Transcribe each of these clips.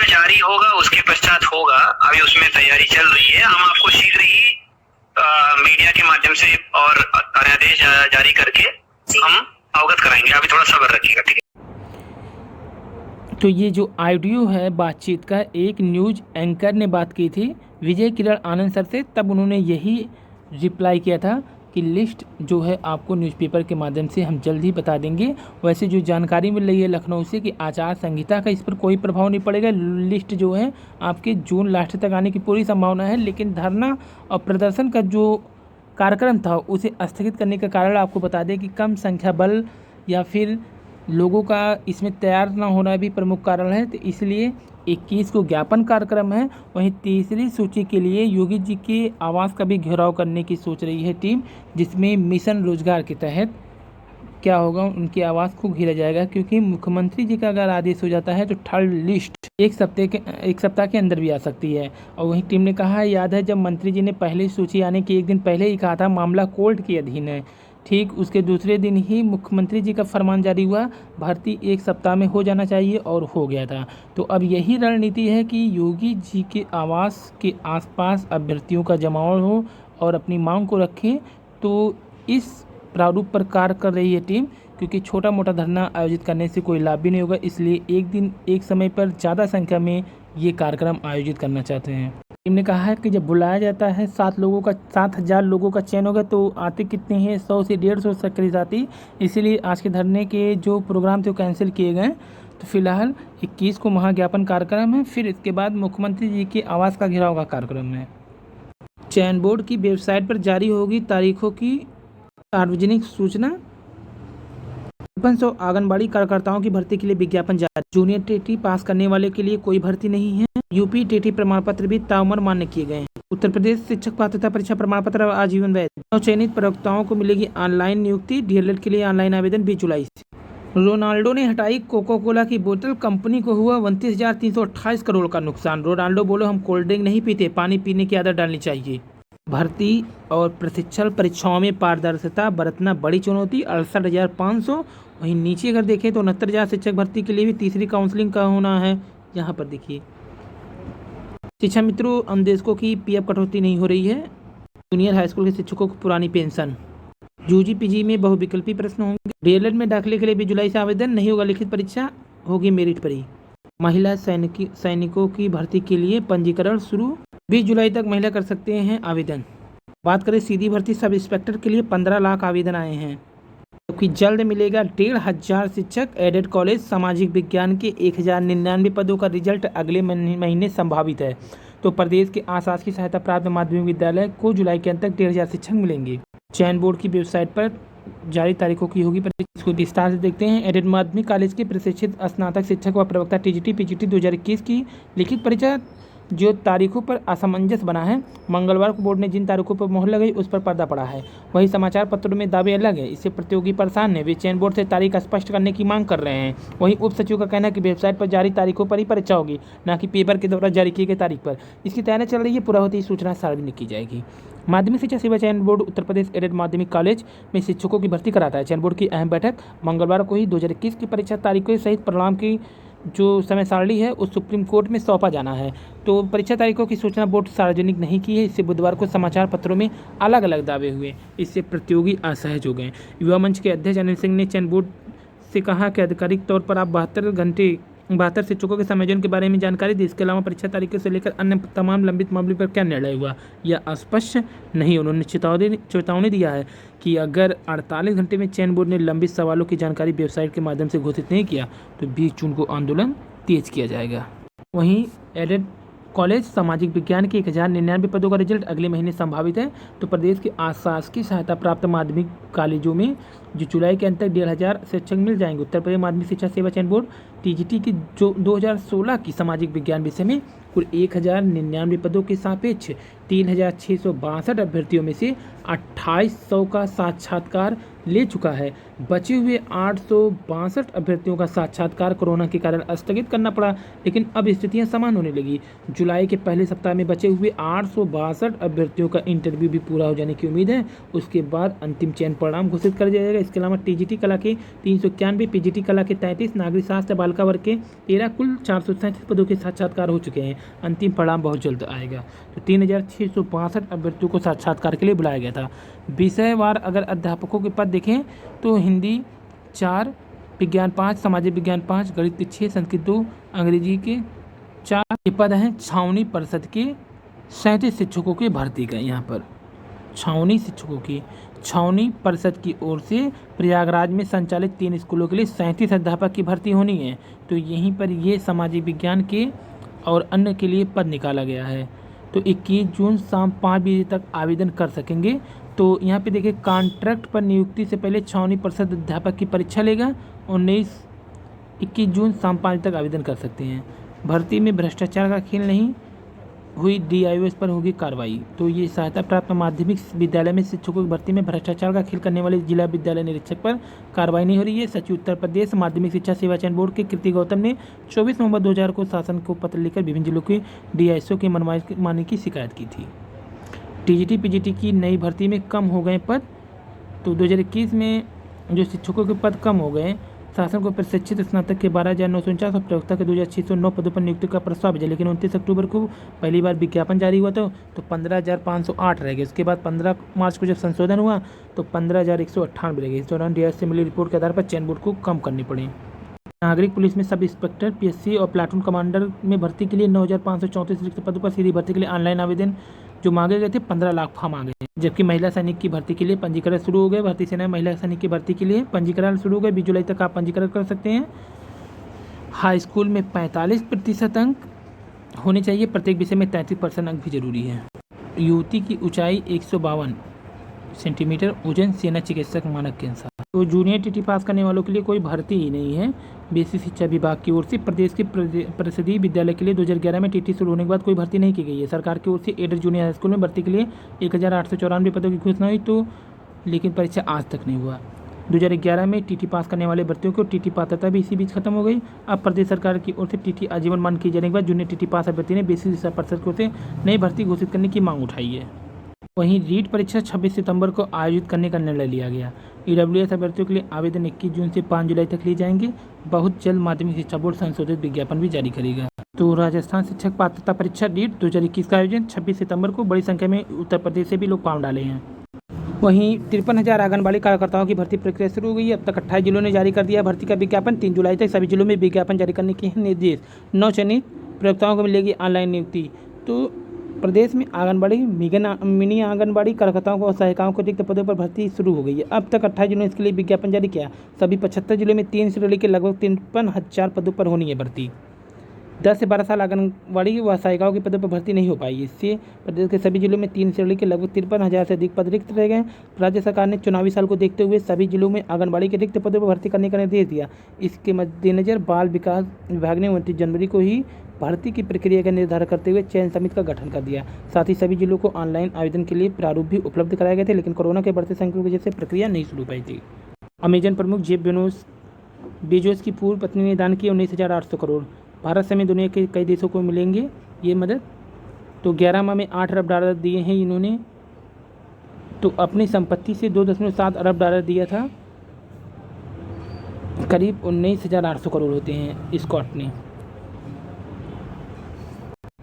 में जारी होगा, उसके पश्चात होगा। अभी उसमें तैयारी चल रही है। हम आपको शीघ्र ही मीडिया के माध्यम से और आदेश जारी करके हम अवगत कराएंगे। अभी थोड़ा सब्र रखिएगा, ठीक है। तो ये जो ऑडियो है बातचीत का, एक न्यूज़ एंकर ने बात की थी विजय किरण आनंद सर से, तब उन्होंने यही रिप्लाई किया था कि लिस्ट जो है आपको न्यूज़पेपर के माध्यम से हम जल्द ही बता देंगे। वैसे जो जानकारी मिल रही है लखनऊ से कि आचार संहिता का इस पर कोई प्रभाव नहीं पड़ेगा। लिस्ट जो है आपके जून लास्ट तक आने की पूरी संभावना है, लेकिन धरना और प्रदर्शन का जो कार्यक्रम था उसे स्थगित करने का कारण आपको बता दें कि कम संख्या बल या फिर लोगों का इसमें तैयार ना होना भी प्रमुख कारण है। तो इसलिए 21 को ज्ञापन कार्यक्रम है। वहीं तीसरी सूची के लिए योगी जी के आवास का भी घेराव करने की सोच रही है टीम, जिसमें मिशन रोजगार के तहत क्या होगा, उनके आवास को घेरा जाएगा। क्योंकि मुख्यमंत्री जी का अगर आदेश हो जाता है तो थर्ड लिस्ट एक सप्ताह के अंदर भी आ सकती है। और वहीं टीम ने कहा, याद है जब मंत्री जी ने पहली सूची आने के एक दिन पहले ही कहा था मामला कोर्ट के अधीन है, ठीक उसके दूसरे दिन ही मुख्यमंत्री जी का फरमान जारी हुआ, भर्ती 1 सप्ताह में हो जाना चाहिए, और हो गया था। तो अब यही रणनीति है कि योगी जी के आवास के आसपास अभ्यर्थियों का जमावड़ हो और अपनी मांग को रखें। तो इस प्रारूप पर कार्य कर रही है टीम, क्योंकि छोटा मोटा धरना आयोजित करने से कोई लाभ भी नहीं होगा, इसलिए एक दिन एक समय पर ज़्यादा संख्या में ये कार्यक्रम आयोजित करना चाहते हैं। टीम ने कहा है कि जब बुलाया जाता है 7,000 लोगों का चयन होगा तो आते कितने हैं, 100 से 150 तक करीब आती। इसीलिए आज के धरने के जो प्रोग्राम थे वो कैंसिल किए गए। तो फिलहाल 21 को महाज्ञापन कार्यक्रम है, फिर इसके बाद मुख्यमंत्री जी के आवास का घेराव का कार्यक्रम है। चयन बोर्ड की वेबसाइट पर जारी होगी तारीखों की सार्वजनिक सूचना। 500 आंगनबाड़ी कार्यकर्ताओं की भर्ती के लिए विज्ञापन जारी। जूनियर टेटी पास करने वाले के लिए कोई भर्ती नहीं है। यूपी टेटी प्रमाण पत्र भी ताउम्र मान्य किए गए हैं। उत्तर प्रदेश शिक्षक पात्रता परीक्षा प्रमाण पत्र आजीवन वैध। नवचयनित प्रवक्ताओं को मिलेगी ऑनलाइन नियुक्ति। डीएलएड के लिए ऑनलाइन आवेदन 20 जुलाई से। रोनाल्डो ने हटाई कोका कोला की बोतल, कंपनी को हुआ 29,328 करोड़ का नुकसान। रोनाल्डो बोलो हम कोल्ड ड्रिंक नहीं पीते, पानी पीने की आदत डालनी चाहिए। भर्ती और प्रशिक्षण परीक्षाओं में पारदर्शिता बरतना बड़ी चुनौती, 68,500। वहीं नीचे अगर देखें तो 69,000 शिक्षक भर्ती के लिए भी तीसरी काउंसलिंग का होना है। यहाँ पर देखिए शिक्षा मित्रों, अनुदेशकों की पीएफ कटौती नहीं हो रही है। जूनियर हाई स्कूल के शिक्षकों को पुरानी पेंशन। यूजी पीजी में बहुविकल्पी प्रश्न होंगे। डीएलएड में दाखिले के लिए 20 जुलाई से आवेदन, नहीं होगा लिखित परीक्षा, होगी मेरिट पर ही। महिला सैनिकों की भर्ती के लिए पंजीकरण शुरू, 20 जुलाई तक महिला कर सकते हैं आवेदन। बात करें सीधी भर्ती, सब इंस्पेक्टर के लिए 15 लाख आवेदन आए हैं। क्योंकि जल्द मिलेगा 1,500 शिक्षक। एडेड कॉलेज सामाजिक विज्ञान के 1,099 पदों का रिजल्ट अगले महीने संभावित है। तो प्रदेश के आशासकीय सहायता प्राप्त माध्यमिक विद्यालय को जुलाई के अंत तक 1,500 शिक्षक मिलेंगे। चयन बोर्ड की वेबसाइट पर जारी तारीखों की होगी परीक्षा। इसको विस्तार से देखते हैं। एडेड माध्यमिक कॉलेज के प्रशिक्षित स्नातक शिक्षक व प्रवक्ता टीजीटी पीजीटी 2021 की लिखित परीक्षा जो तारीखों पर असमंजस बना है। मंगलवार को बोर्ड ने जिन तारीखों पर मोहर लगाई उस पर पर्दा पड़ा है। वही समाचार पत्रों में दावे अलग है। इससे प्रतियोगी परेशान है, वे चयन बोर्ड से तारीख स्पष्ट करने की मांग कर रहे हैं। वहीं उप सचिव का कहना है कि वेबसाइट पर जारी तारीखों पर ही परीक्षा होगी, न कि पेपर के द्वारा जारी की गई तारीख पर। इसकी तैयारी चल रही है, पूरा होती ही सूचना सार्वजनिक की जाएगी। माध्यमिक शिक्षा सेवा चयन बोर्ड उत्तर प्रदेश एडेड माध्यमिक कॉलेज में शिक्षकों की भर्ती कराता है। चयन बोर्ड की अहम बैठक मंगलवार को ही 2021 की परीक्षा तारीखों सहित परिणाम की जो समय सारणी है उस सुप्रीम कोर्ट में सौंपा जाना है। तो परीक्षा तारीखों की सूचना बोर्ड सार्वजनिक नहीं की है। इससे बुधवार को समाचार पत्रों में अलग अलग दावे हुए, इससे प्रतियोगी असहज हो गए। युवा मंच के अध्यक्ष अनिल सिंह ने चयन बोर्ड से कहा कि आधिकारिक तौर पर आप 72 शिक्षकों के समायोजन के बारे में जानकारी दी। इसके अलावा परीक्षा तारीखों से लेकर अन्य तमाम लंबित मामले पर क्या निर्णय हुआ यह स्पष्ट नहीं। उन्होंने चेतावनी दिया है कि अगर 48 घंटे में चयन बोर्ड ने लंबित सवालों की जानकारी वेबसाइट के माध्यम से घोषित नहीं किया तो 20 जून को आंदोलन तेज किया जाएगा। वहीं एडेड कॉलेज सामाजिक विज्ञान के 1,099 पदों का रिजल्ट अगले महीने संभावित है। तो प्रदेश के आशासकीय सहायता प्राप्त माध्यमिक कॉलेजों में जो जुलाई के अंत तक 1,500 शिक्षक मिल जाएंगे। उत्तर प्रदेश माध्यमिक शिक्षा सेवा चयन बोर्ड टीजीटी की जो 2016 की सामाजिक विज्ञान विषय में कुल 1,099 पदों के सापेक्ष 3,662 अभ्यर्थियों में से 2,800 का साक्षात्कार ले चुका है। बचे हुए 862 अभ्यर्थियों का साक्षात्कार कोरोना के कारण स्थगित करना पड़ा, लेकिन अब स्थितियां समान होने लगी। जुलाई के पहले सप्ताह में बचे हुए 862 अभ्यर्थियों का इंटरव्यू भी पूरा हो जाने की उम्मीद है। उसके बाद अंतिम चयन परिणाम घोषित कर दिया जाएगा। इसके अलावा टीजीटी कला के 391, पीजीटी कला के 33, नागरिक शास्त्र बाल बालिका वर्ग के 13 कुल 437 पदों के साक्षात्कार हो चुके हैं। अंतिम परिणाम बहुत जल्द आएगा। तो 3662 अभ्यर्थियों को साक्षात्कार के लिए बुलाया गया था। विषयवार अगर अध्यापकों के पद देखें तो हिंदी 4, विज्ञान 5, सामाजिक विज्ञान 5, गणित 6, संस्कृत 2, अंग्रेजी के 4 ये पद हैं। छावनी परिषद के 37 शिक्षकों की भर्ती का यहाँ पर छावनी शिक्षकों की छावनी परिषद की ओर से प्रयागराज में संचालित 3 स्कूलों के लिए 37 अध्यापक की भर्ती होनी है। तो यहीं पर ये सामाजिक विज्ञान के और अन्य के लिए पद निकाला गया है। तो 21 जून शाम 5 बजे तक आवेदन कर सकेंगे। तो यहाँ पे देखिए कॉन्ट्रैक्ट पर नियुक्ति से पहले छावनी परिषद अध्यापक की परीक्षा लेगा। 21 जून शाम 5 तक आवेदन कर सकते हैं। भर्ती में भ्रष्टाचार का खेल नहीं हुई, DIOS पर होगी कार्रवाई। तो ये सहायता प्राप्त माध्यमिक विद्यालय में शिक्षकों की भर्ती में भ्रष्टाचार का खेल करने वाले जिला विद्यालय निरीक्षक पर कार्रवाई नहीं हो रही है। सचिव उत्तर प्रदेश माध्यमिक शिक्षा सेवा चयन बोर्ड के कीर्ति गौतम ने 24 नवंबर 2000 को शासन को पत्र लिखकर विभिन्न जिलों के DISO की मनमानी की शिकायत की थी। TGT PGT की नई भर्ती में कम हो गए पद। तो 2021 में जो शिक्षकों के पद कम हो गए, शासन को प्रशिक्षित स्नातक के 12,949 और प्रवक्ता के 2,609 पदों पर नियुक्ति का प्रस्ताव भेजा, लेकिन 29 अक्टूबर को पहली बार विज्ञापन जारी हुआ था तो 15,508 रह गए। उसके बाद 15 मार्च को जब संशोधन हुआ तो 15,198 रह गए। इस दौरान DIS से मिली रिपोर्ट के आधार पर चयन बोर्ड को कम करनी पड़ी। नागरिक पुलिस में सब इंस्पेक्टर PSC और प्लाटून कमांडर में भर्ती के लिए 9,534 रिक्त पदों पर सीधी भर्ती के लिए ऑनलाइन आवेदन जो मांगे गए थे 15 लाख फॉर्म आ गए। जबकि महिला सैनिक की भर्ती के लिए पंजीकरण शुरू हो गए। भारतीय सेना में महिला सैनिक की भर्ती के लिए पंजीकरण शुरू हो गए। 20 जुलाई तक आप पंजीकरण कर सकते हैं। हाई स्कूल में 45% अंक होने चाहिए। प्रत्येक विषय में 33% अंक भी जरूरी है। युवती की ऊंचाई 152 सेंटीमीटर, वजन सेना चिकित्सक मानक के अनुसार। तो जूनियर TT पास करने वालों के लिए कोई भर्ती ही नहीं है। बेसिक शिक्षा विभाग की ओर से प्रदेश के परिषदीय विद्यालय के लिए 2011 में TT शुरू होने के बाद कोई भर्ती नहीं की गई है। सरकार की ओर से एडेड जूनियर हाई स्कूल में भर्ती के लिए 1894 पदों की घोषणा हुई, तो लेकिन परीक्षा आज तक नहीं हुआ। 2011 में TT पास करने वाले भर्तियों को TT पात्रता भी इसी बीच खत्म हो गई। अब प्रदेश सरकार की ओर से TT आजीवन मान किए जाने के बाद जूनियर TT पास अभ्यर्थी ने बेसिक शिक्षा परिषद की ओर से नई भर्ती घोषित करने की मांग उठाई है। वहीं रीट परीक्षा 26 सितंबर को आयोजित करने का निर्णय लिया गया। EWS अभ्यर्थियों के लिए आवेदन 21 जून से 5 जुलाई तक लिए जाएंगे। बहुत जल्द माध्यमिक शिक्षा बोर्ड संशोधित विज्ञापन भी जारी करेगा। तो राजस्थान शिक्षक पात्रता परीक्षा रीट 2021 का आयोजन 26 सितंबर को बड़ी संख्या में उत्तर प्रदेश से भी लोग पाँव डाले हैं। वहीं 53,000 आंगनबाड़ी कार्यकर्ताओं की भर्ती प्रक्रिया शुरू हो गई है। अब तक 28 जिलों ने जारी कर दिया भर्ती का विज्ञापन। 3 जुलाई तक सभी जिलों में विज्ञापन जारी करने के निर्देश। 9 चयनित प्रवक्ताओं को मिलेगी ऑनलाइन नियुक्ति। तो प्रदेश में आंगनबाड़ी मिनी आंगनबाड़ी कार्यकर्ताओं को और सहायिकाओं को रिक्त पदों पर भर्ती शुरू हो गई है। अब तक 28 जिलों ने इसके लिए विज्ञापन जारी किया। सभी 75 जिलों में 3 श्रेणी के लगभग 53,000 पदों पर होनी है भर्ती। 10 से 12 साल आंगनबाड़ी व सहायिकाओं के पदों पर भर्ती नहीं हो पाई। इससे प्रदेश के सभी जिलों में 3 श्रेणी के लगभग 53,000 से अधिक पद रिक्त रह गए। राज्य सरकार ने चुनावी साल को देखते हुए सभी जिलों में आंगनबाड़ी के रिक्त पदों पर भर्ती करने का निर्देश दिया। इसके मद्देनजर बाल विकास विभाग ने 29 जनवरी को ही भर्ती की प्रक्रिया का निर्धारण करते हुए चयन समिति का गठन कर दिया। साथ ही सभी जिलों को ऑनलाइन आवेदन के लिए प्रारूप भी उपलब्ध कराए गए थे, लेकिन कोरोना के बढ़ते संकट की वजह से प्रक्रिया नहीं शुरू हो पाई थी। अमेजन प्रमुख जेफ बेजोस की पूर्व पत्नी ने दान किए 19,800 करोड़। भारत समेत दुनिया के कई देशों को मिलेंगे ये मदद। तो 11 माह में $8 अरब दिए हैं इन्होंने। तो अपनी संपत्ति से $2.7 अरब दिया था। करीब 19,800 करोड़ होते हैं स्कॉट ने।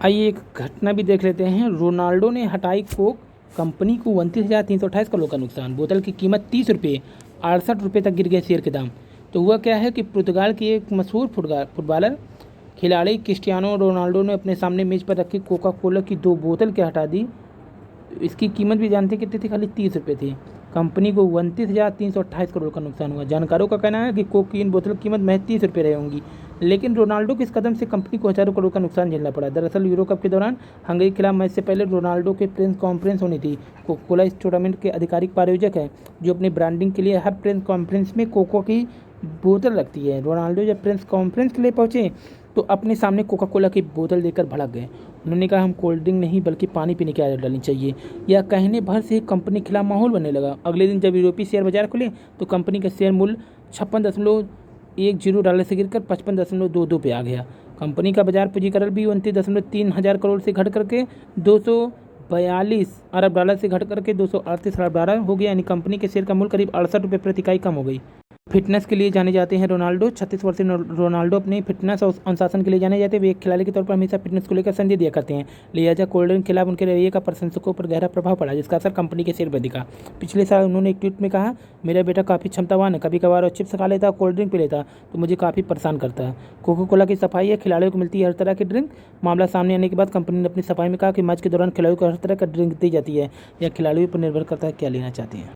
आइए एक घटना भी देख लेते हैं। रोनाल्डो ने हटाई कोक, कंपनी को 29,328 करोड़ का नुकसान। बोतल की कीमत 30 रुपये, 68 रुपये तक गिर गए शेयर के दाम। तो हुआ क्या है कि पुर्तगाल के एक मशहूर फुटबॉलर खिलाड़ी क्रिस्टियानो रोनाल्डो ने अपने सामने मेज पर रखी कोका कोला की 2 बोतल के हटा दी। इसकी कीमत भी जानते कितनी थी? खाली 30 रुपये थी। कंपनी को 29,328 करोड़ का नुकसान हुआ। जानकारों का कहना है कि कोक की इन बोतल की कीमत महज 30 रुपये रही होंगी, लेकिन रोनाल्डो के इस कदम से कंपनी को हजारों करोड़ का नुकसान झेलना पड़ा। दरअसल यूरो कप के दौरान हंगरी के खिलाफ मैच से पहले रोनाल्डो के प्रेस कॉन्फ्रेंस होनी थी। कोका कोला इस टूर्नामेंट के आधिकारिक प्रायोजक है, जो अपनी ब्रांडिंग के लिए हर प्रेस कॉन्फ्रेंस में कोको की बोतल रखती है। रोनाल्डो जब प्रेस कॉन्फ्रेंस के लिए पहुंचे तो अपने सामने कोका कोला की बोतल देकर भड़क गए। उन्होंने कहा, हम कोल्ड ड्रिंक नहीं बल्कि पानी पीने की आदत डालनी चाहिए। यह कहने भर से कंपनी के खिलाफ माहौल बनने लगा। अगले दिन जब यूरोपीय शेयर बाजार खुले तो कंपनी का शेयर मूल्य $56.10 से गिरकर 55.22 पे आ गया। कंपनी का बाजार पूंजीकरण भी 29.3 हज़ार करोड़ से घट करके $242 अरब से घट करके $238 अरब हो गया। यानी कंपनी के शेयर का मूल्य करीब 68 रुपये प्रति इकाई कम हो गई। फिटनेस के लिए जाने जाते हैं रोनाल्डो। 36 वर्षीय रोनाल्डो अपने फिटनेस और अनुशासन के लिए जाने जाते हैं। वे एक खिलाड़ी के तौर पर हमेशा फिटनेस को लेकर संदेश दिया करते हैं। लिहाजा कोल्ड ड्रिंक के खिलाफ उनके रवैये का प्रशंसकों पर गहरा प्रभाव पड़ा, जिसका असर कंपनी के शेयर पर दिखा। पिछले साल उन्होंने एक ट्वीट में कहा, मेरा बेटा काफ़ी क्षमतावान है, कभी कभार चिप्स खा लेता, कोल्ड ड्रिंक पी लेता तो मुझे काफ़ी परेशान करता है। कोका कोला की सफाई है, खिलाड़ियों को मिलती है हर तरह की ड्रिंक। मामला सामने आने के बाद कंपनी ने अपनी सफाई में कहा कि मैच के दौरान खिलाड़ियों को हर तरह का ड्रिंक दी जाती है। यह खिलाड़ियों पर निर्भर करता है क्या लेना चाहते हैं।